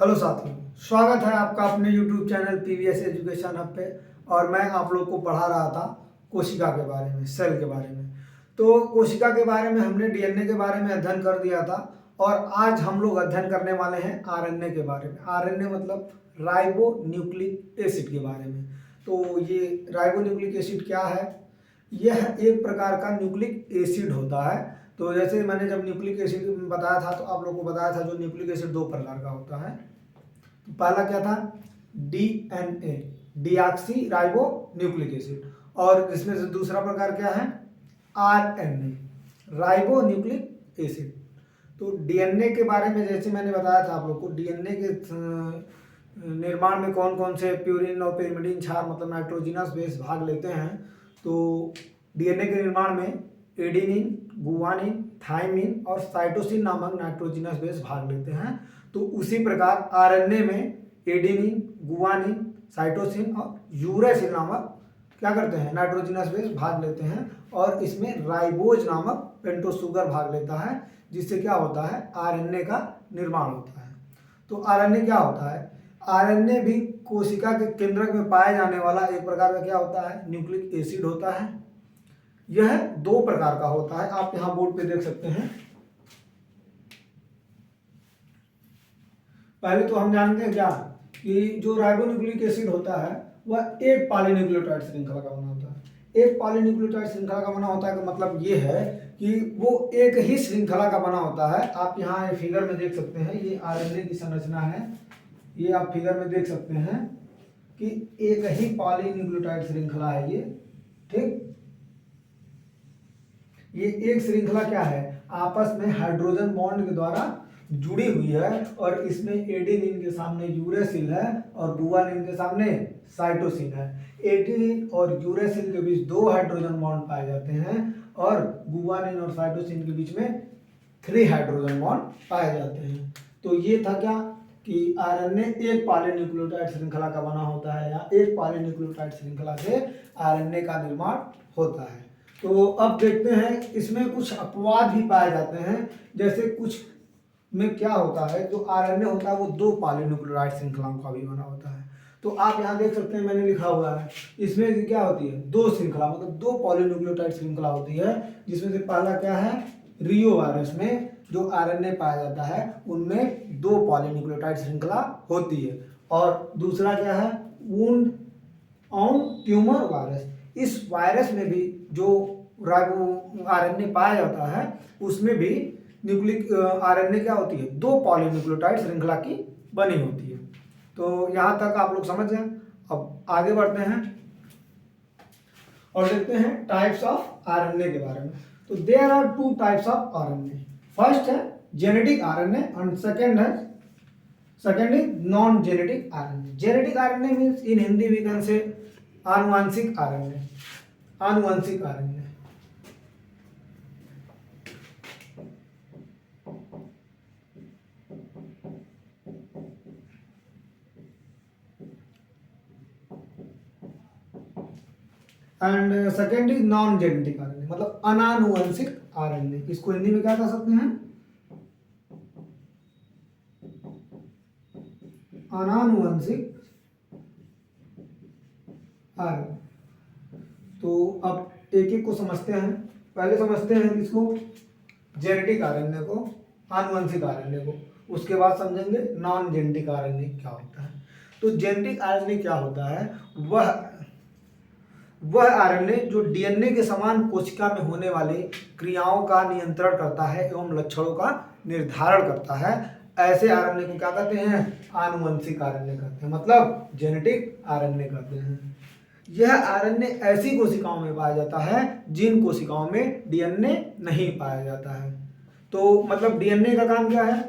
Hello साथियों, स्वागत है आपका अपने YouTube channel PVS education hub पे। और मैं आप लोग को पढ़ा रहा था कोशिका के बारे में, सेल के बारे में। तो कोशिका के बारे में हमने डीएनए के बारे में अध्ययन कर दिया था और आज हम लोग अध्ययन करने वाले हैं आरएनए के बारे में। आरएनए मतलब राइबो न्यूक्लिक एसिड के बारे में। तो ये राइबो न्यूक्लिक एसिड क्या है? यह एक प्रकार का न्यूक्लिक एसिड होता है। तो जैसे मैंने जब न्यूक्लिक एसिड बताया था तो आप लोगों को बताया था जो न्यूक्लिक एसिड दो प्रकार का होता है। तो पहला क्या था? DNA, deoxy ribo nucleic acid. और इसमें से दूसरा प्रकार क्या है? RNA, ribo nucleic acid. तो डीएनए के बारे में जैसे मैंने बताया था आप लोग को, डीएनए के निर्माण में कौन कौन से प्यूरिन और पिरिमिडीन क्षार मतलब नाइट्रोजिनस बेस भाग लेते हैं। तो डीएनए के निर्माण में एडेनिन, गुआनिन, थाइमिन और साइटोसिन नामक नाइट्रोजिनस बेस भाग लेते हैं। तो उसी प्रकार आरएनए में एडेनिन, गुआनिन, साइटोसिन और यूरेसिल नामक क्या करते हैं? नाइट्रोजिनस बेस भाग लेते हैं। और इसमें राइबोज नामक पेंटोस शुगर भाग लेता है, जिससे क्या होता है? आरएनए का निर्माण होता है। तो आरएनए क्या होता है? आरएनए भी कोशिका के केंद्रक में पाए जाने वाला एक प्रकार का क्या होता है? न्यूक्लिक एसिड होता है। यह दो प्रकार का होता है, आप यहां बोर्ड पे देख सकते हैं। पहले तो हम जानते हैं क्या कि जो राइबोन्यूक्लिक एसिड होता है वह एक पॉलीन्यूक्लियोटाइड श्रृंखला का बना होता है। एक पॉलीन्यूक्लियोटाइड श्रृंखला का बना होता है का मतलब ये है कि वो एक ही श्रृंखला का बना होता है। आप यहाँ फिगर में देख सकते हैं, ये आरएनए की संरचना है। ये आप फिगर में देख सकते हैं कि एक ही पॉलीन्यूक्लियोटाइड श्रृंखला है ये, ठीक। ये एक श्रृंखला क्या है? आपस में हाइड्रोजन बॉन्ड के द्वारा जुड़ी हुई है। और इसमें एडेनिन के सामने यूरेसिल है और गुआनिन के सामने साइटोसिन है। एडेनिन और यूरेसिल के बीच दो हाइड्रोजन बॉन्ड पाए जाते हैं और गुआनिन और साइटोसिन के बीच में 3 हाइड्रोजन बॉन्ड पाए जाते हैं। तो ये था क्या कि आरएनए एक पॉलीन्यूक्लियोटाइड श्रृंखला का बना होता है, या एक पॉलीन्यूक्लियोटाइड श्रृंखला से आरएनए का निर्माण होता है। तो अब देखते हैं, इसमें कुछ अपवाद भी पाए जाते हैं। जैसे कुछ में क्या होता है, जो आरएनए होता है वो दो पॉलीन्यूक्लियोटाइड श्रृंखलाओं का भी बना होता है। तो आप यहाँ देख सकते हैं, मैंने लिखा हुआ है, इसमें क्या होती है? दो श्रृंखला मतलब दो पॉलीन्यूक्लियोटाइड श्रृंखला होती है। जिसमें से पहला क्या है? रियो वायरस में जो आरएनए पाया जाता है उनमें दो पॉलीन्यूक्लियोटाइड श्रृंखला होती है। और दूसरा क्या है? Wound on tumour virus. इस वायरस में भी जो आरएनए पाया जाता है उसमें भी न्यूक्लिक आरएनए क्या होती है? दो पॉलीन्यूक्लियोटाइड श्रृंखला की बनी होती है। तो यहाँ तक आप लोग समझ गए। अब आगे बढ़ते हैं और देखते हैं टाइप्स ऑफ आरएनए के बारे में। तो there are 2 types of RNA. First है genetic RNA and second is non genetic RNA. Genetic RNA means in Hindi we can say आनुवांशिक आरएनए। आनुवांशिक RNA and second is non genetic RNA मतलब अनानुवंशिक RNA. इसको हिंदी में क्या कह सकते हैं? अनानुवंशिक आरएनए। तो अब एक एक को समझते हैं। पहले समझते हैं इसको जेनेटिक आरएनए को, आनुवंशिक आरएनए को। उसके बाद समझेंगे नॉन जेनेटिक आरएनए क्या होता है। तो जेनेटिक आरएनए क्या होता है? वह आरएनए जो डीएनए के समान कोशिका में होने वाले क्रियाओं का नियंत्रण करता है एवं लक्षणों का निर्धारण करता है। ऐसे आरएनए को क्या कहते हैं? आनुवंशिक आरएनए कहते हैं, मतलब जेनेटिक आरएनए कहते हैं। यह आरएनए ऐसी कोशिकाओं में पाया जाता है जिन कोशिकाओं में डीएनए नहीं पाया जाता है। तो मतलब डीएनए का काम क्या है?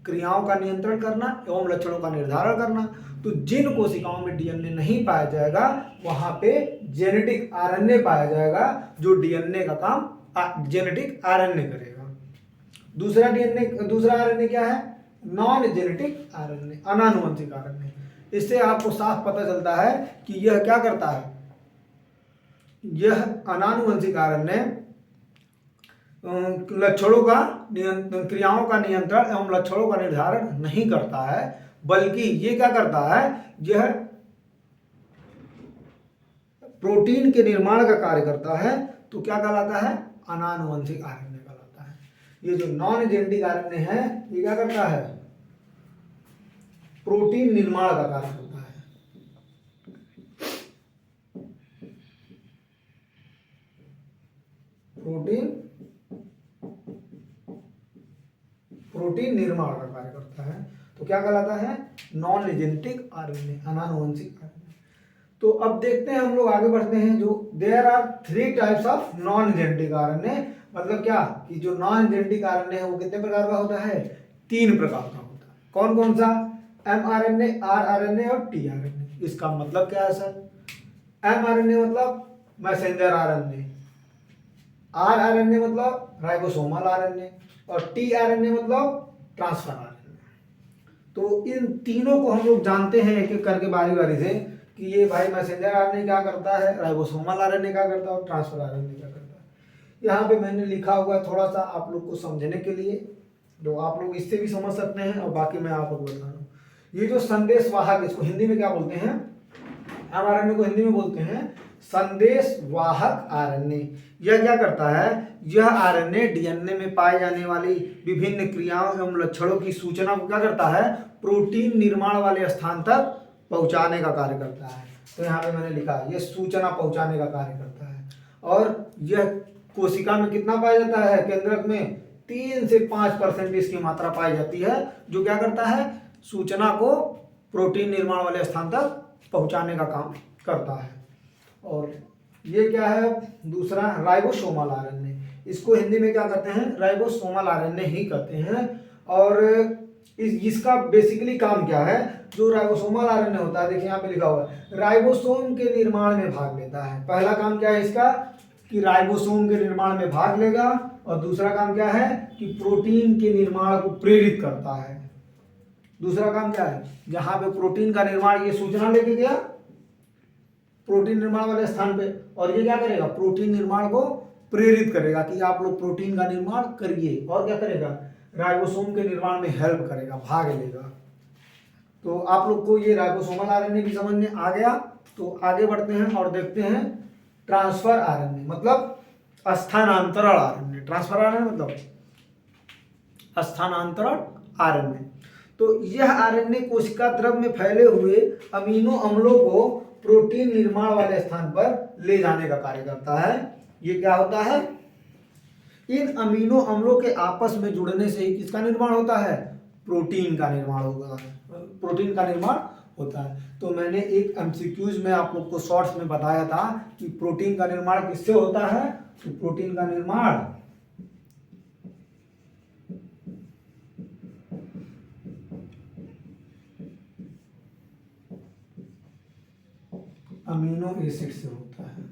क्रियाओं का नियंत्रण करना एवं लक्षणों का निर्धारण करना। तो जिन कोशिकाओं में डीएनए नहीं पाया जाएगा वहां पे जेनेटिक आरएनए पाया जाएगा जो डीएनए का काम जेनेटिक आरएनए करेगा। दूसरा आरएनए क्या है? नॉन जेनेटिक आरएनए, अनानुवंशिक आरएनए। इससे आपको साफ पता चलता है कि यह क्या करता है। यह अनानुवंशिक आरएनए लक्षणों का क्रियाओं का नियंत्रण एवं लक्षणों का निर्धारण नहीं करता है, बल्कि ये क्या करता है, यह प्रोटीन के निर्माण का कार्य करता है। तो क्या कहलाता है, अनानुवंशिक आरएनए कहलाता है। ये जो नॉन जेनेटिक आरएनए है ये क्या करता है, प्रोटीन निर्माण का कार्य करता है। प्रोटीन निर्माण का कार्य करता है। तो क्या कहलाता है, नॉन जेनेटिक आरएनए, अनानुवंशिक आरएनए। तो अब देखते हैं, हम लोग आगे बढ़ते हैं। जो there are 3 types of non genetic RNA, मतलब क्या कि जो नॉन जेनेटिक आरएनए है वो कितने प्रकार का होता है, 3 प्रकार का होता है। कौन कौन सा, mRNA, rRNA और tRNA। इसका मतलब क्या है सर, mRNA मतलब मैसेंजर आरएनए, rRNA मतलब राइबोसोमल आरएनए और tRNA मतलब ट्रांसफर आरएनए। तो इन तीनों को हम लोग जानते हैं एक एक करके बारी बारी से कि ये भाई मैसेंजर आरएनए क्या करता है, राइबोसोमल आरएनए क्या करता है और ट्रांसफर आरएनए क्या करता है। यहाँ पे मैंने लिखा हुआ थोड़ा सा आप लोग को समझने के लिए, जो आप लोग इससे भी समझ सकते हैं और बाकी मैं आप लोग बता रहा हूँ। ये जो संदेश वाहक, इसको हिंदी में क्या बोलते हैं, mRNA को हिंदी में बोलते हैं संदेश वाहक आरएनए। यह क्या करता है, यह आरएनए डीएनए में पाए जाने वाली विभिन्न क्रियाओं एवं लक्षणों की सूचना को क्या करता है, प्रोटीन निर्माण वाले स्थान तक पहुंचाने का कार्य करता है। तो यहाँ पे मैंने लिखा यह सूचना पहुंचाने का कार्य करता है। और यह कोशिका में कितना पाया जाता है, केंद्रक में 3 से 5% इसकी मात्रा पाई जाती है, जो क्या करता है, सूचना को प्रोटीन निर्माण वाले स्थान तक पहुंचाने का काम करता है। और ये क्या है, दूसरा राइबोसोमल आरएनए, इसको हिंदी में क्या कहते हैं, राइबोसोमल आरएनए ही कहते हैं। और इसका बेसिकली काम क्या है, जो राइबोसोमल आरएनए होता है, देखिए यहाँ पे लिखा हुआ है राइबोसोम के निर्माण में भाग लेता है। पहला काम क्या है इसका, कि राइबोसोम के निर्माण में भाग लेगा, और दूसरा काम क्या है कि प्रोटीन के निर्माण को प्रेरित करता है। दूसरा काम क्या है, जहां पे प्रोटीन का निर्माण, ये सूचना लेके गया प्रोटीन निर्माण वाले स्थान पे, और ये क्या करेगा, प्रोटीन निर्माण को प्रेरित करेगा कि आप लोग प्रोटीन का निर्माण करिए, और क्या करेगा, राइबोसोम के निर्माण में हेल्प करेगा, भाग लेगा। तो आप लोग को ये राइबोसोमल आरएनए भी समझ में आ गया। तो आगे बढ़ते हैं और देखते हैं ट्रांसफर आरएनए, मतलब स्थानांतरण आरएनए। ट्रांसफर आरएनए मतलब स्थानांतरण आरएनए। तो यह आरएनए कोशिका द्रव में फैले हुए अमीनो अम्लों को प्रोटीन निर्माण वाले स्थान पर ले जाने का कार्य करता है। ये क्या होता है, इन अमीनो अम्लों के आपस में जुड़ने से ही किसका निर्माण होता है, प्रोटीन का निर्माण होगा, प्रोटीन का निर्माण होता है। तो मैंने एक एमसीक्यूज में आप लोग को शॉर्ट्स में बताया था कि प्रोटीन का निर्माण किससे होता है, तो प्रोटीन का निर्माण अमीनो एसिड से होता है।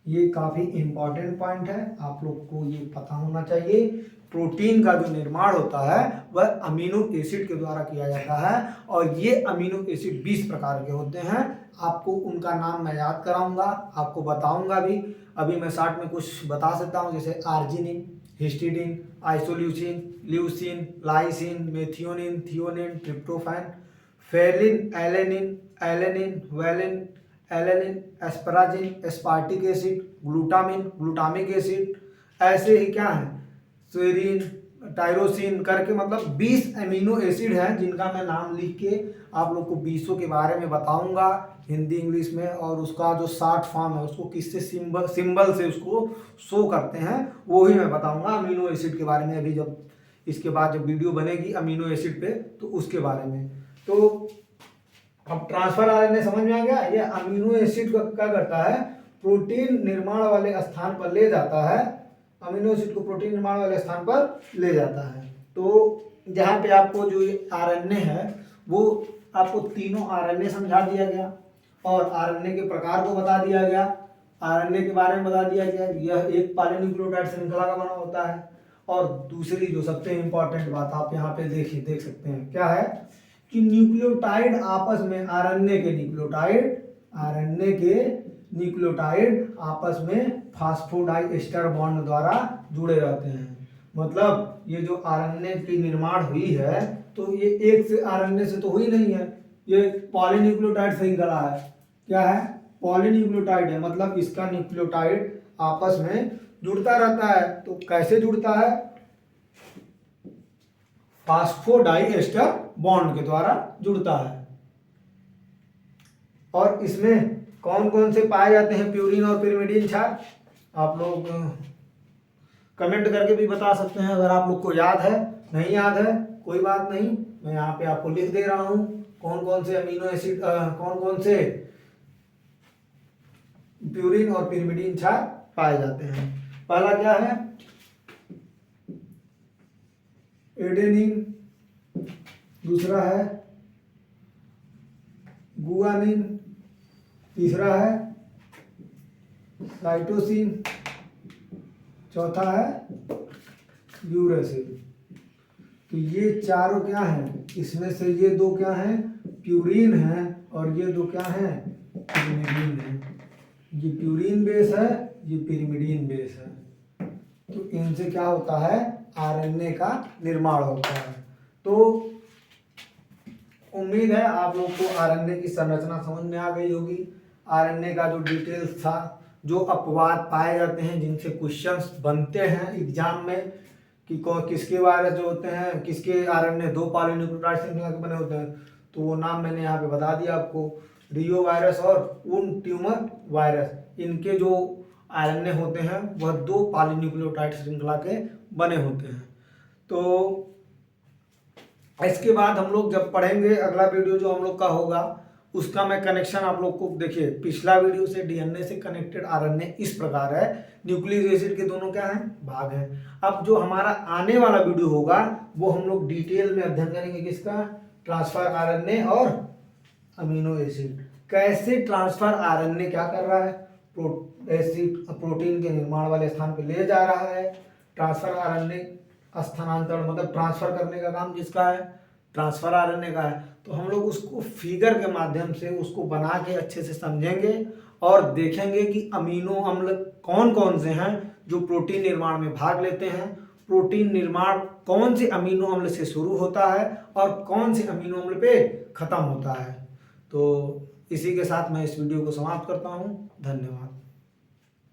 ये काफी इंपॉर्टेंट पॉइंट है, आप लोग को ये पता होना चाहिए। प्रोटीन का जो निर्माण होता है वह अमीनो एसिड के द्वारा किया जाता है, और ये अमीनो एसिड 20 प्रकार के होते हैं। आपको उनका नाम मैं याद कराऊंगा, आपको बताऊंगा भी। अभी मैं शॉर्ट में कुछ बता सकता हूँ, जैसे arginine, histidine, isoleucine, leucine, lysine, methionine, threonine, tryptophan, Phelan, alanine, alanine, valine, alanine, एस्पराजिन, aspartic acid, glutamine, glutamic acid, ऐसे ही क्या है, सेरीन, टायरोसिन करके, मतलब 20 अमीनो एसिड हैं जिनका मैं नाम लिख के आप लोग को 20 के बारे में बताऊंगा हिंदी इंग्लिश में। और उसका जो शॉर्ट फॉर्म है उसको किससे सिंबल से उसको शो करते हैं वो ही मैं बताऊंगा अमीनो एसिड के बारे में। अभी जब इसके बाद जब वीडियो बनेगी अमीनो एसिड पे तो उसके बारे में। तो अब ट्रांसफर आरएनए समझ में आ गया। ये अमीनो एसिड को क्या करता है, प्रोटीन निर्माण वाले स्थान पर ले जाता है, अमीनो एसिड को प्रोटीन निर्माण वाले स्थान पर ले जाता है। तो जहाँ पे आपको जो आरएनए है वो आपको तीनों आरएनए समझा दिया गया, और आरएनए के प्रकार को बता दिया गया, आरएनए के बारे में बता दिया गया। यह एक पॉलीन्यूक्लियोटाइड श्रृंखला का बना होता है। और दूसरी जो सबसे इंपॉर्टेंट बात आप यहाँ पे देख सकते हैं क्या है, कि न्यूक्लियोटाइड आपस में, आरएनए के न्यूक्लियोटाइड आपस में फास्फोडाइएस्टर बॉन्ड द्वारा जुड़े रहते हैं। मतलब ये जो आरएनए की निर्माण हुई है तो ये एक से आरएनए से तो हुई नहीं है, ये पॉलीन्यूक्लियोटाइड से ही गढ़ा है। क्या है? पॉलीन्यूक्लियोटाइड है, मतलब इसका न्यूक्लियोटाइड आपस में जुड़ता रहता है। तो कैसे जुड़ता है? फास्फोडाइएस्टर बॉन्ड के द्वारा जुड़ता है। और इसमें कौन कौन से पाए जाते हैं प्यूरिन और पिरिमिडीन क्षार? आप लोग कमेंट करके भी बता सकते हैं अगर आप लोग को याद है। नहीं याद है कोई बात नहीं, मैं यहाँ पे आपको लिख दे रहा हूँ कौन कौन से अमीनो एसिड कौन कौन से प्यूरिन और पिरिमिडीन क्षार पाए जाते हैं। पहला क्या है? एडेनिन, दूसरा है गुआनिन, तीसरा है साइटोसिन, चौथा है यूरेसिल। तो ये चारों क्या हैं? इसमें से ये दो क्या हैं? प्यूरिन है और ये दो क्या हैं? पिरिमिडीन है। ये प्यूरिन बेस है, ये पिरिमिडीन बेस है। तो इनसे क्या होता है? आरएनए का निर्माण होता है। तो उम्मीद है आप लोग को आरएनए की संरचना समझ में आ गई होगी। आरएनए का जो डिटेल्स था, जो अपवाद पाए जाते हैं जिनसे क्वेश्चंस बनते हैं एग्जाम में कि किसके वायरस जो होते हैं, किसके आरएनए दो पॉलीन्यूक्लियोटाइड श्रृंखला के बने होते हैं, तो वो नाम मैंने यहाँ पे बता दिया आपको। रियो वायरस और उन ट्यूमर वायरस, इनके जो आरएनए होते हैं वह दो पॉलीन्यूक्लियोटाइड श्रृंखला के बने होते हैं। तो इसके बाद हम लोग जब पढ़ेंगे अगला वीडियो जो हम लोग का होगा उसका मैं कनेक्शन आप लोग को, देखिए पिछला वीडियो से डीएनए से कनेक्टेड आरएनए इस प्रकार है, न्यूक्लिक एसिड के दोनों क्या हैं? भाग हैं। अब जो हमारा आने वाला वीडियो होगा वो हम लोग डिटेल में अध्ययन करेंगे किसका? ट्रांसफर आरएनए और अमीनो एसिड। कैसे ट्रांसफर आरएनए क्या कर रहा है? प्रोटीन के निर्माण वाले स्थान पे ले जा रहा है। ट्रांसफर आरएनए स्थानांतरण मतलब ट्रांसफर करने का काम जिसका है, ट्रांसफर आरएनए का है। तो हम लोग उसको फिगर के माध्यम से उसको बना के अच्छे से समझेंगे और देखेंगे कि अमीनो अम्ल कौन कौन से हैं जो प्रोटीन निर्माण में भाग लेते हैं, प्रोटीन निर्माण कौन से अमीनो अम्ल से शुरू होता है और कौन से अमीनो अम्ल पे खत्म होता है। तो इसी के साथ मैं इस वीडियो को समाप्त करता हूँ। धन्यवाद।